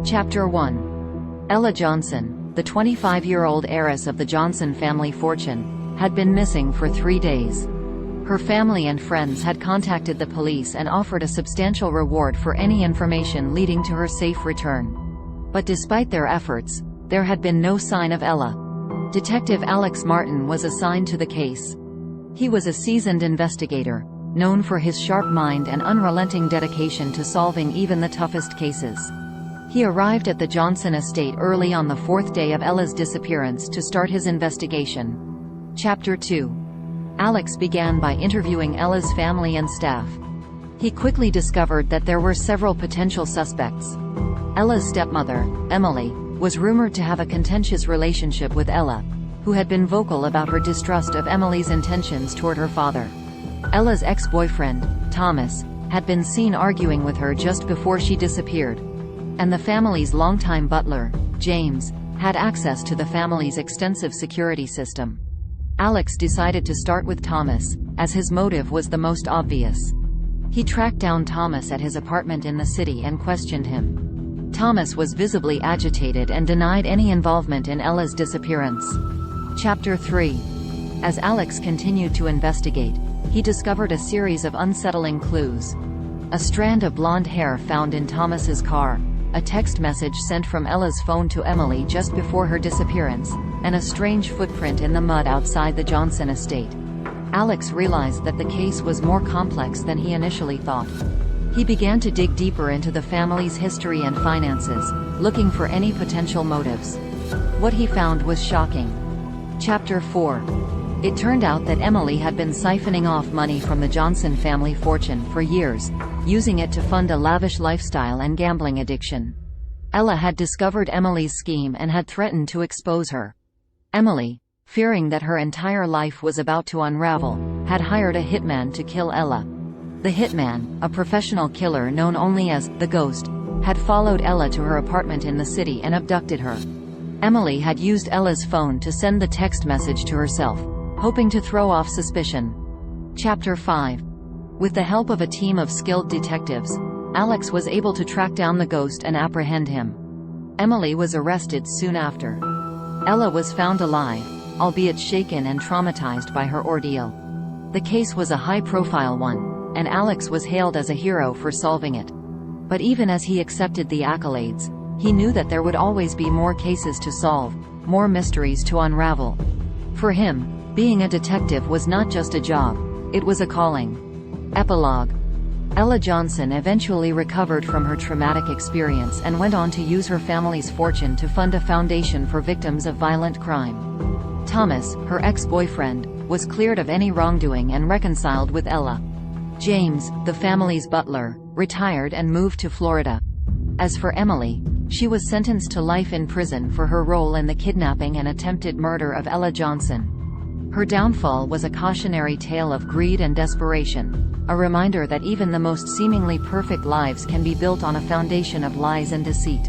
Chapter 1. Ella Johnson, the 25-year-old heiress of the Johnson family fortune, had been missing for 3 days. Her family and friends had contacted the police and offered a substantial reward for any information leading to her safe return. But despite their efforts, there had been no sign of Ella. Detective Alex Martin was assigned to the case. He was a seasoned investigator, known for his sharp mind and unrelenting dedication to solving even the toughest cases. He arrived at the Johnson estate early on the 4th day of Ella's disappearance to start his investigation. Chapter 2. Alex began by interviewing Ella's family and staff. He quickly discovered that there were several potential suspects. Ella's stepmother, Emily, was rumored to have a contentious relationship with Ella, who had been vocal about her distrust of Emily's intentions toward her father. Ella's ex-boyfriend, Thomas, had been seen arguing with her just before she disappeared. And the family's longtime butler, James, had access to the family's extensive security system. Alex decided to start with Thomas, as his motive was the most obvious. He tracked down Thomas at his apartment in the city and questioned him. Thomas was visibly agitated and denied any involvement in Ella's disappearance. Chapter 3. As Alex continued to investigate, he discovered a series of unsettling clues. A strand of blonde hair found in Thomas's car, a text message sent from Ella's phone to Emily just before her disappearance, and a strange footprint in the mud outside the Johnson estate. Alex realized that the case was more complex than he initially thought. He began to dig deeper into the family's history and finances, looking for any potential motives. What he found was shocking. Chapter 4. It turned out that Emily had been siphoning off money from the Johnson family fortune for years, using it to fund a lavish lifestyle and gambling addiction. Ella had discovered Emily's scheme and had threatened to expose her. Emily, fearing that her entire life was about to unravel, had hired a hitman to kill Ella. The hitman, a professional killer known only as the Ghost, had followed Ella to her apartment in the city and abducted her. Emily had used Ella's phone to send the text message to herself, hoping to throw off suspicion. Chapter 5. With the help of a team of skilled detectives, Alex was able to track down the Ghost and apprehend him. Emily was arrested soon after. Ella was found alive, albeit shaken and traumatized by her ordeal. The case was a high-profile one, and Alex was hailed as a hero for solving it. But even as he accepted the accolades, he knew that there would always be more cases to solve, more mysteries to unravel. For him, being a detective was not just a job, it was a calling. Epilogue. Ella Johnson eventually recovered from her traumatic experience and went on to use her family's fortune to fund a foundation for victims of violent crime. Thomas, her ex-boyfriend, was cleared of any wrongdoing and reconciled with Ella. James, the family's butler, retired and moved to Florida. As for Emily, she was sentenced to life in prison for her role in the kidnapping and attempted murder of Ella Johnson. Her downfall was a cautionary tale of greed and desperation, a reminder that even the most seemingly perfect lives can be built on a foundation of lies and deceit.